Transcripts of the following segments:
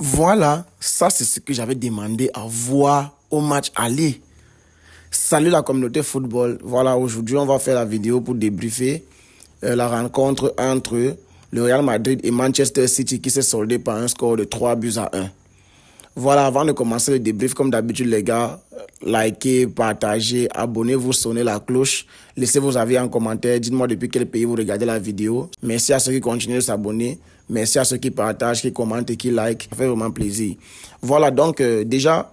Voilà, ça c'est ce que j'avais demandé à voir au match aller. Salut la communauté football. Voilà, aujourd'hui on va faire la vidéo pour débriefer la rencontre entre le Real Madrid et Manchester City qui s'est soldée par un score de 3-1. Voilà, avant de commencer le débrief, comme d'habitude les gars, likez, partagez, abonnez-vous, sonnez la cloche, laissez vos avis en commentaire, dites-moi depuis quel pays vous regardez la vidéo. Merci à ceux qui continuent de s'abonner, merci à ceux qui partagent, qui commentent et qui like, ça fait vraiment plaisir. Voilà, donc déjà,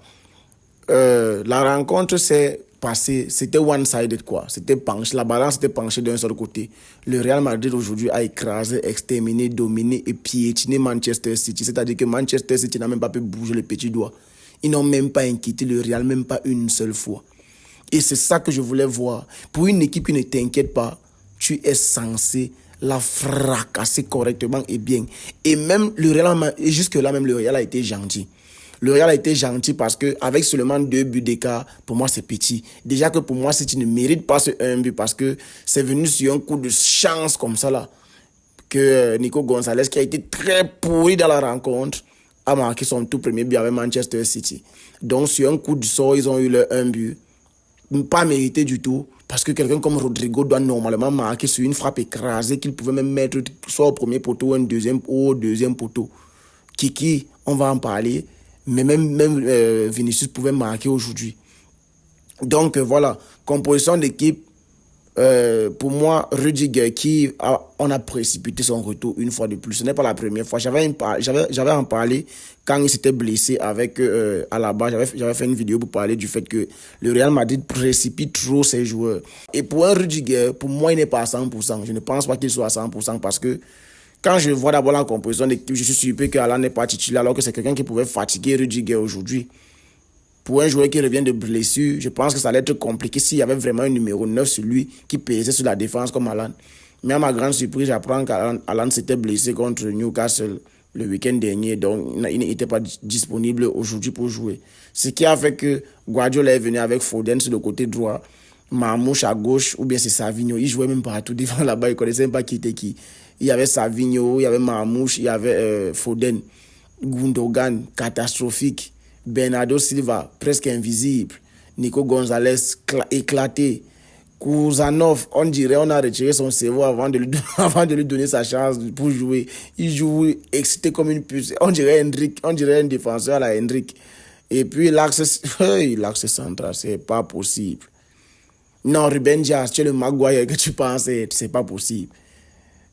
la rencontre s'est passée, c'était one-sided quoi, c'était penché, la balance était penchée d'un seul côté. Le Real Madrid aujourd'hui a écrasé, exterminé, dominé et piétiné Manchester City, c'est-à-dire que Manchester City n'a même pas pu bouger le petit doigt. Ils n'ont même pas inquiété le Real, même pas une seule fois. Et c'est ça que je voulais voir. Pour une équipe qui ne t'inquiète pas, tu es censé la fracasser correctement et bien. Et même le Real, jusque-là, même le Real a été gentil. Le Real a été gentil parce que avec seulement 2 buts d'écart, pour moi c'est petit. Déjà que pour moi, si tu ne mérites pas ce 1 but parce que c'est venu sur un coup de chance comme ça là, que Nico Gonzalez, qui a été très pourri dans la rencontre, a marqué son tout premier but avec Manchester City. Donc sur un coup de sort, ils ont eu le 1 but. Pas mérité du tout, parce que quelqu'un comme Rodrigo doit normalement marquer sur une frappe écrasée qu'il pouvait même mettre soit au premier poteau ou au deuxième poteau. Kiki, on va en parler, mais même Vinicius pouvait marquer aujourd'hui. Donc voilà, composition d'équipe, pour moi, Rudiger, on a précipité son retour une fois de plus. Ce n'est pas la première fois. J'avais en parlé quand il s'était blessé avec Alaba. J'avais fait une vidéo pour parler du fait que le Real Madrid précipite trop ses joueurs. Et pour un Rudiger, pour moi, il n'est pas à 100%. Je ne pense pas qu'il soit à 100% parce que quand je vois d'abord la composition d'équipe, je suis surpris qu'Alan n'est pas titulaire alors que c'est quelqu'un qui pouvait fatiguer Rudiger aujourd'hui. Pour un joueur qui revient de blessure, je pense que ça allait être compliqué s'il y avait vraiment un numéro 9 sur lui qui pesait sur la défense comme Alan. Mais à ma grande surprise, j'apprends qu'Alan s'était blessé contre Newcastle le week-end dernier, donc il n'était pas disponible aujourd'hui pour jouer. Ce qui a fait que Guardiola est venu avec Foden sur le côté droit, Marmouche à gauche, ou bien c'est Savinho. Il jouait même partout devant là-bas, il ne connaissait même pas qui était qui. Il y avait Savinho, il y avait Marmouche, il y avait Foden, Gundogan, catastrophique. Bernardo Silva, presque invisible. Nico Gonzalez, éclaté. Kouzanov, on dirait on a retiré son cerveau avant de lui donner sa chance pour jouer. Il joue excité comme une puce. On dirait un défenseur à la Hendrick. Et puis l'axe central, c'est pas possible. Non, Ruben Dias, tu es le Maguire que tu pensais, c'est pas possible.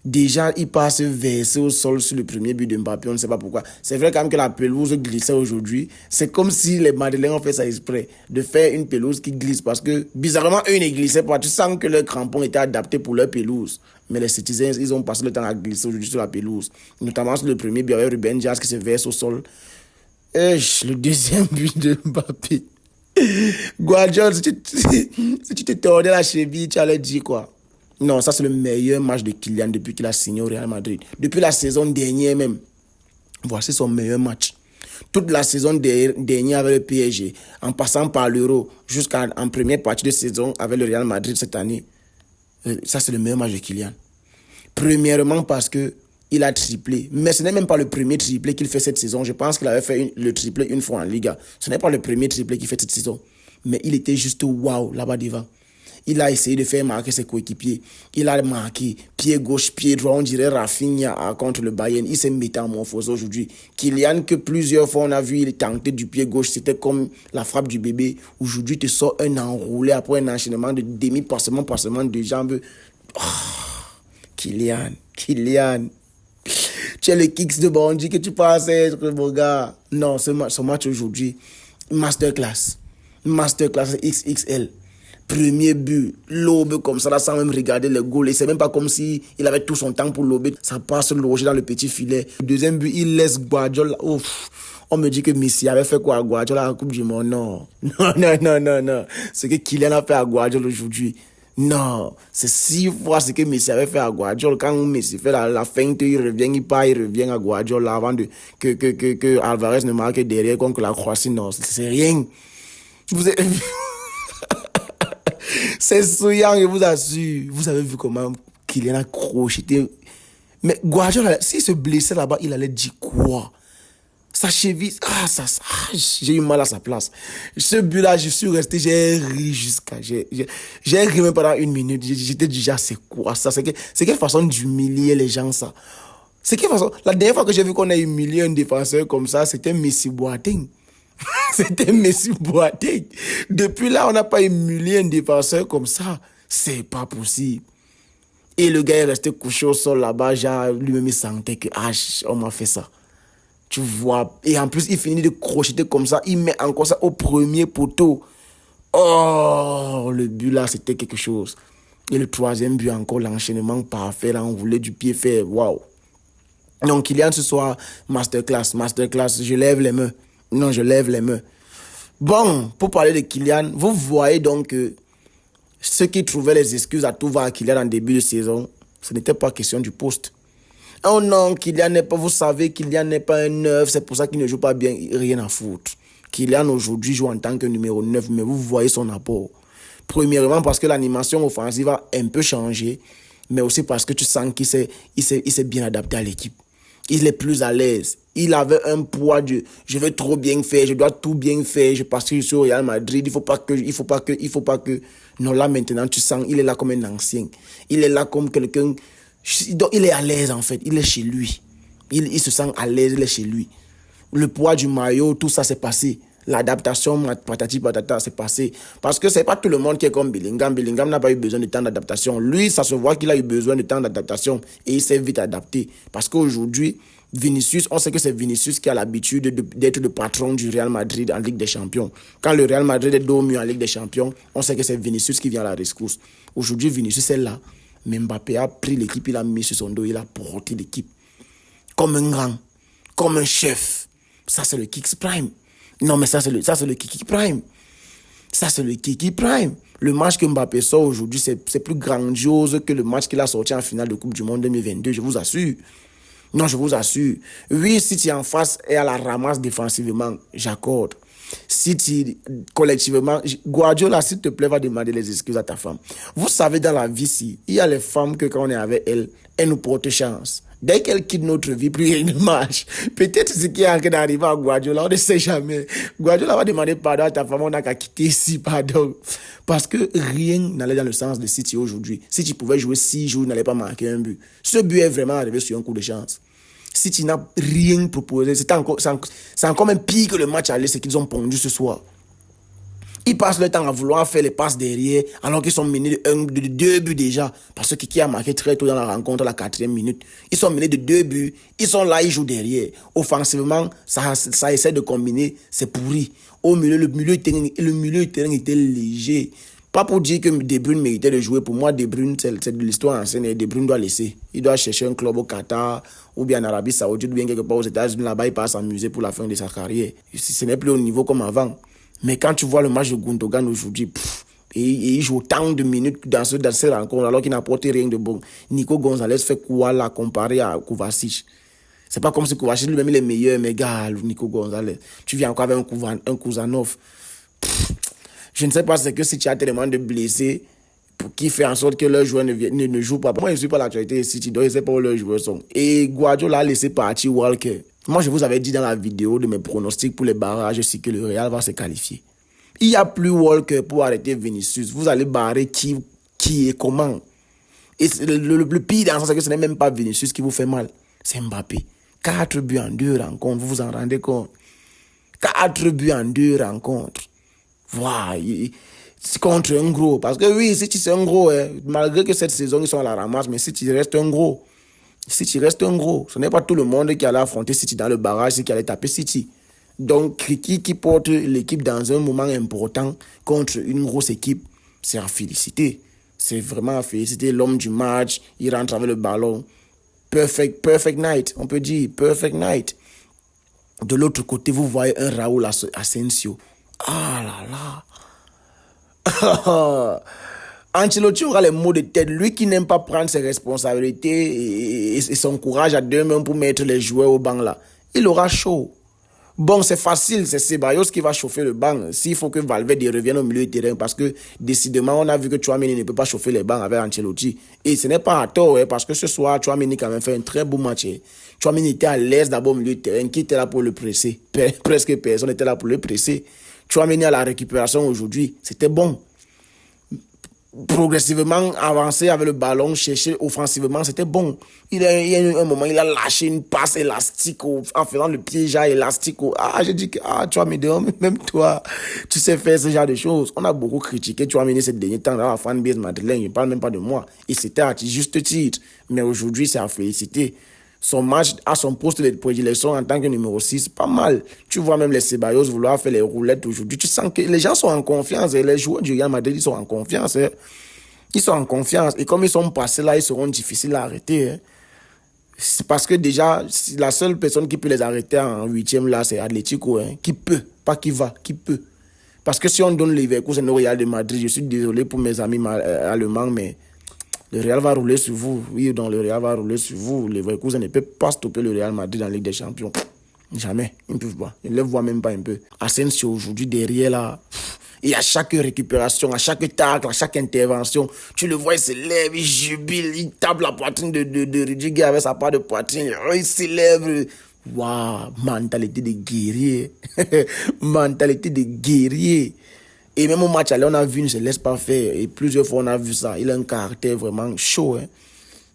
Déjà, il passe versé au sol sur le premier but de Mbappé, on ne sait pas pourquoi. C'est vrai quand même que la pelouse glissait aujourd'hui. C'est comme si les Madeleines ont fait ça exprès, de faire une pelouse qui glisse. Parce que, bizarrement, eux ne glissaient pas. Tu sens que leurs crampons étaient adaptés pour leur pelouse. Mais les Citizens, ils ont passé le temps à glisser aujourd'hui sur la pelouse. Notamment sur le premier but avec Ruben Dias qui se verse au sol. Et le deuxième but de Mbappé. Guardiola, si tu te tordais la cheville, tu allais dire quoi? Non, ça c'est le meilleur match de Kylian depuis qu'il a signé au Real Madrid. Depuis la saison dernière même. Voici son meilleur match. Toute la saison dernière avec le PSG, en passant par l'Euro, jusqu'en première partie de saison avec le Real Madrid cette année. Ça c'est le meilleur match de Kylian. Premièrement parce que il a triplé. Mais ce n'est même pas le premier triplé qu'il fait cette saison. Je pense qu'il avait fait le triplé une fois en Liga. Ce n'est pas le premier triplé qu'il fait cette saison. Mais il était juste waouh là-bas devant. Il a essayé de faire marquer ses coéquipiers. Il a marqué pied gauche, pied droit. On dirait Rafinha contre le Bayern. Il s'est métamorphosé aujourd'hui. Kylian, que plusieurs fois on a vu, il tentait du pied gauche. C'était comme la frappe du bébé. Aujourd'hui, tu sors un enroulé après un enchaînement de demi-passement de jambes. Oh, Kylian. Tu es le kicks de Bondy que tu pensais être, mon gars. Non, ce match aujourd'hui, masterclass XXL. Premier but, l'aube comme ça, là, sans même regarder le goal. Et c'est même pas comme si il avait tout son temps pour l'aube. Ça passe loger dans le petit filet. Deuxième but, il laisse Guardiola. Ouf. On me dit que Messi avait fait quoi à Guardiola à la Coupe du Monde? Non. Ce que Kylian a fait à Guardiola aujourd'hui. Non. C'est 6 fois ce que Messi avait fait à Guardiola. Quand Messi fait la feinte, il revient à Guardiola avant que Alvarez ne marque derrière contre la Croatie. Non, c'est rien. Vous avez... C'est souriant, je vous assure. Vous avez vu comment Kylian a crocheté. Mais Guardiola, s'il se blessait là-bas, il allait dire quoi? sa cheville, j'ai eu mal à sa place. Ce but-là, je suis resté, j'ai ri j'ai ri même pendant 1 minute. J'étais déjà, c'est quoi ça? C'est quelle façon d'humilier les gens, ça? C'est quelle façon? La dernière fois que j'ai vu qu'on a humilié un défenseur comme ça, c'était Messi Boateng. C'était Messi Boateng. Depuis là, on n'a pas humilié un défenseur comme ça. C'est pas possible. Et le gars est resté couché au sol là-bas, genre, lui-même il sentait que, on m'a fait ça. Tu vois. Et en plus, il finit de crocheter comme ça, il met encore ça au premier poteau. Oh, le but là, c'était quelque chose. Et le 3e but, encore l'enchaînement parfait, l'enroulé du pied fait, waouh. Donc, Kylian, ce soir, masterclass, je lève les mains. Non, je lève les mains. Bon, pour parler de Kylian, vous voyez donc que ceux qui trouvaient les excuses à tout va à Kylian en début de saison, ce n'était pas question du poste. Oh non, Kylian n'est pas, vous savez, Kylian n'est pas un 9, c'est pour ça qu'il ne joue pas bien, rien à foutre. Kylian aujourd'hui joue en tant que numéro 9, mais vous voyez son apport. Premièrement, parce que l'animation offensive a un peu changé, mais aussi parce que tu sens qu'il s'est bien adapté à l'équipe. Il est plus à l'aise. Il avait un poids de je vais trop bien faire, je dois tout bien faire, parce que je suis au Real Madrid, il faut pas que. Non, là maintenant, tu sens, il est là comme un ancien. Il est là comme quelqu'un. Donc, il est à l'aise en fait, il est chez lui. Il se sent à l'aise, il est chez lui. Le poids du maillot, tout ça s'est passé. L'adaptation, patati patata, c'est passé. Parce que c'est pas tout le monde qui est comme Bellingham. Bellingham n'a pas eu besoin de temps d'adaptation. Lui, ça se voit qu'il a eu besoin de temps d'adaptation et il s'est vite adapté. Parce qu'aujourd'hui, Vinicius, on sait que c'est Vinicius qui a l'habitude d'être le patron du Real Madrid en Ligue des Champions. Quand le Real Madrid est dos au mur en Ligue des Champions, on sait que c'est Vinicius qui vient à la rescousse. Aujourd'hui, Vinicius est là. Mais Mbappé a pris l'équipe, il a mis sur son dos, il a porté l'équipe. Comme un grand, comme un chef. Ça, c'est le Kiki Prime. Non, mais ça, c'est le Kiki Prime. Ça, c'est le Kiki Prime. Le match que Mbappé sort aujourd'hui, c'est plus grandiose que le match qu'il a sorti en finale de Coupe du Monde 2022, je vous assure. Non, je vous assure. Oui, si tu es en face et à la ramasse défensivement, j'accorde. Si tu, collectivement, Guardiola, s'il te plaît, va demander les excuses à ta femme. Vous savez, dans la vie, il y a les femmes que quand on est avec elles, elles nous portent chance. Dès qu'elles quittent notre vie, plus rien ne marche. Peut-être ce qui est en train d'arriver à Guardiola, on ne sait jamais. Guardiola va demander pardon à ta femme, on n'a qu'à quitter ici, pardon. Parce que rien n'allait dans le sens de City aujourd'hui. Si tu pouvais jouer 6 jours, n'allait pas marquer un but. Ce but est vraiment arrivé sur un coup de chance. Si tu n'as rien proposé, c'est encore même pire que le match aller, c'est qu'ils ont pondu ce soir. Ils passent le temps à vouloir faire les passes derrière, alors qu'ils sont menés de 2 buts déjà. Parce que Kiki a marqué très tôt dans la rencontre, à la 4e minute. Ils sont menés de 2 buts, ils sont là, ils jouent derrière. Offensivement, ça essaie de combiner, c'est pourri. Au milieu, le milieu de terrain était léger. Pas pour dire que De Bruyne méritait de jouer. Pour moi, De Bruyne, c'est de l'histoire ancienne et De Bruyne doit laisser. Il doit chercher un club au Qatar ou bien en Arabie Saoudite ou bien quelque part aux États-Unis. Là-bas, il part s'amuser pour la fin de sa carrière. Ce n'est plus au niveau comme avant. Mais quand tu vois le match de Gundogan aujourd'hui, et il joue autant de minutes dans ces rencontres alors qu'il n'a apporté rien de bon. Nico Gonzalez fait quoi là comparé à Kovacic? C'est pas comme si Kovacic lui-même il est meilleur, mais gars, Nico Gonzalez. Tu viens encore avec un Kouzanov. Je ne sais pas, c'est que si tu as tellement de blessés qui fait en sorte que leurs joueurs ne jouent pas. Moi, je ne suis pas l'actualité de City, donc je ne sais pas où leurs joueurs sont. Et Guardiola a laissé partir Walker. Moi, je vous avais dit dans la vidéo de mes pronostics pour les barrages aussi que le Real va se qualifier. Il n'y a plus Walker pour arrêter Vinicius. Vous allez barrer qui et comment. Et le pire dans ça, c'est que ce n'est même pas Vinicius qui vous fait mal. C'est Mbappé. 4 buts en 2 rencontres, vous vous en rendez compte. 4 buts en 2 rencontres. Voilà, c'est contre un gros. Parce que oui, si tu es un gros, malgré que cette saison, ils sont à la ramasse, mais si tu restes un gros, ce n'est pas tout le monde qui allait affronter City dans le barrage, c'est qui allait taper City. Donc, qui porte l'équipe dans un moment important contre une grosse équipe, c'est à féliciter. C'est vraiment à féliciter l'homme du match. Il rentre avec le ballon. Perfect night, on peut dire. Perfect night. De l'autre côté, vous voyez un Raúl Asensio. Ah là là. Ancelotti aura les mots de tête. Lui qui n'aime pas prendre ses responsabilités et son courage à 2 mains pour mettre les joueurs au banc là. Il aura chaud. Bon, c'est facile, c'est Ceballos qui va chauffer le banc. S'il faut que Valverde revienne au milieu de terrain, parce que décidément, on a vu que Tchouaméni ne peut pas chauffer les bancs avec Ancelotti. Et ce n'est pas à tort, parce que ce soir, Tchouaméni quand même fait un très beau match. Tchouaméni était à l'aise d'abord au milieu de terrain. Qui était là pour le presser? Presque personne n'était là pour le presser. Tchouaméni à la récupération aujourd'hui, c'était bon. Progressivement avancer avec le ballon, chercher offensivement, c'était bon. Il y a eu un moment, il a lâché une passe élastique en faisant le piège élastique. J'ai dit que Tchouaméni, même toi, tu sais faire ce genre de choses. On a beaucoup critiqué Tchouaméni ces derniers temps dans la fanbase madeleine, je ne parle même pas de moi. Et c'était à juste titre. Mais aujourd'hui, c'est à féliciter. Son match à son poste de prédilection en tant que numéro 6, pas mal. Tu vois même les Ceballos vouloir faire les roulettes aujourd'hui. Tu sens que les gens sont en confiance. Et les joueurs du Real Madrid, ils sont en confiance. Ils sont en confiance. Et comme ils sont passés là, ils seront difficiles à arrêter. C'est parce que déjà, la seule personne qui peut les arrêter en 8e là, c'est Atlético. Qui peut, pas qui va, qui peut. Parce que si on donne les Leverkusen au Real de Madrid, je suis désolé pour mes amis allemands, mais le Real va rouler sur vous. Oui, donc le Real va rouler sur vous. Les Leverkusen ne peuvent pas stopper le Real Madrid dans la Ligue des Champions. Jamais. Ils ne peuvent pas. Ils ne le voient même pas un peu. Asensio aujourd'hui derrière là. Et à chaque récupération, à chaque tacle, à chaque intervention, tu le vois, il se lève, il jubile, il tape la poitrine de Rudiger avec sa part de poitrine. Il s'élève. Waouh, mentalité de guerrier. Mentalité de guerrier. Et même au match aller, on a vu, il ne se laisse pas faire. Et plusieurs fois, on a vu ça. Il a un caractère vraiment chaud.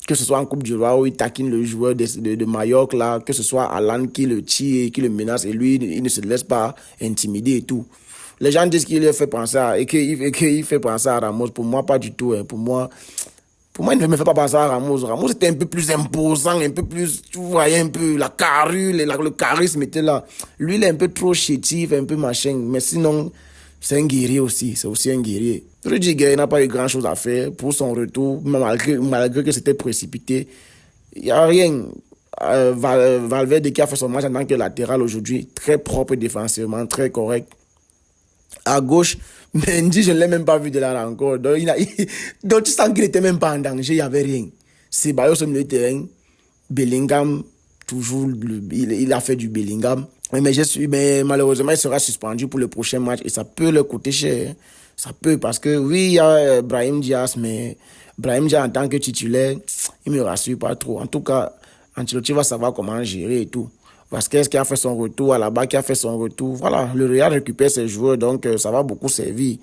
Que ce soit en Coupe du Roi où il taquine le joueur de Mallorca, là, que ce soit Alan qui le tire, qui le menace. Et lui, il ne se laisse pas intimider et tout. Les gens disent qu'il fait penser à, et qu'il fait penser à Ramos. Pour moi, pas du tout. Pour moi, il ne me fait pas penser à Ramos. Ramos était un peu plus imposant, un peu plus, tu voyais un peu la carrure, le charisme était là. Lui, il est un peu trop chétif, un peu machin. Mais sinon, c'est un guerrier aussi. C'est aussi un guerrier. Rudiger n'a pas eu grand-chose à faire pour son retour, malgré que c'était précipité. Il n'y a rien. Valverde qui a fait son match en tant que latéral aujourd'hui, très propre défensivement, très correct. À gauche, Mendy, je ne l'ai même pas vu de la rencontre. Donc tu sens qu'il n'était même pas en danger, il n'y avait rien. Ceballos au milieu de terrain, Bellingham, toujours, il a fait du Bellingham. Mais malheureusement, il sera suspendu pour le prochain match et ça peut le coûter cher. Ça peut, parce que oui, il y a Brahim Diaz, mais Brahim Diaz en tant que titulaire, il ne me rassure pas trop. En tout cas, Ancelotti va savoir comment gérer et tout. Vasquez qui a fait son retour, Alaba qui a fait son retour. Voilà, le Real récupère ses joueurs, donc ça va beaucoup servir.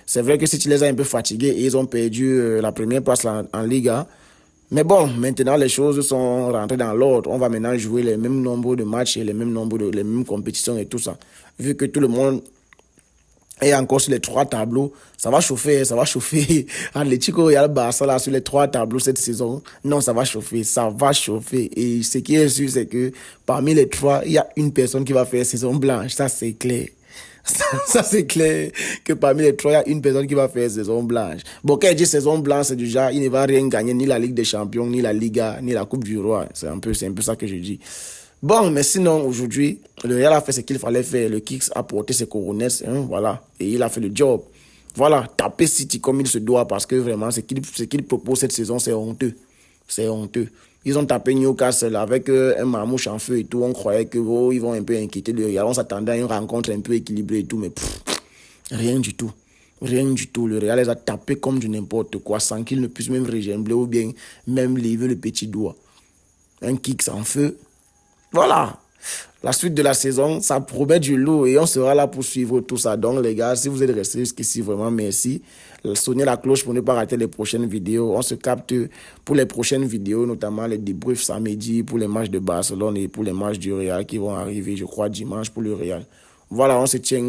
C'est vrai que si tu les as un peu fatigués et ils ont perdu la première place en Liga, mais bon, maintenant les choses sont rentrées dans l'ordre. On va maintenant jouer les mêmes nombres de matchs et les mêmes compétitions et tout ça. Vu que tout le monde est encore sur les 3 tableaux, ça va chauffer, ça va chauffer. Atlético et Barça là sur les 3 tableaux cette saison. Non, ça va chauffer, ça va chauffer. Et ce qui est sûr, c'est que parmi les 3, il y a une personne qui va faire saison blanche. Ça, c'est clair. Ça, c'est clair que parmi les 3, il y a une personne qui va faire saison blanche. Bon, quand il dit saison blanche, c'est du genre, il ne va rien gagner, ni la Ligue des Champions, ni la Liga, ni la Coupe du Roi. C'est un peu ça que je dis. Bon, mais sinon, aujourd'hui, le Real a fait ce qu'il fallait faire. Le Kicks a porté ses couronnes, voilà. Et il a fait le job. Voilà, taper City comme il se doit, parce que vraiment, ce qu'il propose cette saison, c'est honteux. C'est honteux. Ils ont tapé Newcastle avec un marmouche en feu et tout. On croyait que ils vont un peu inquiéter le Real. On s'attendait à une rencontre un peu équilibrée et tout, mais rien du tout. Rien du tout. Le Real les a tapés comme du n'importe quoi, sans qu'ils ne puissent même régembler ou bien même lever le petit doigt. Un Kicks en feu. Voilà, la suite de la saison, ça promet du lourd et on sera là pour suivre tout ça. Donc les gars, si vous êtes restés jusqu'ici, vraiment merci. Sonnez la cloche pour ne pas rater les prochaines vidéos. On se capte pour les prochaines vidéos, notamment les débriefs samedi pour les matchs de Barcelone et pour les matchs du Real qui vont arriver, je crois, dimanche pour le Real. Voilà, on se tient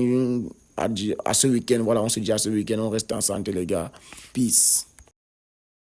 à ce week-end. Voilà, on se dit à ce week-end, on reste ensemble les gars. Peace.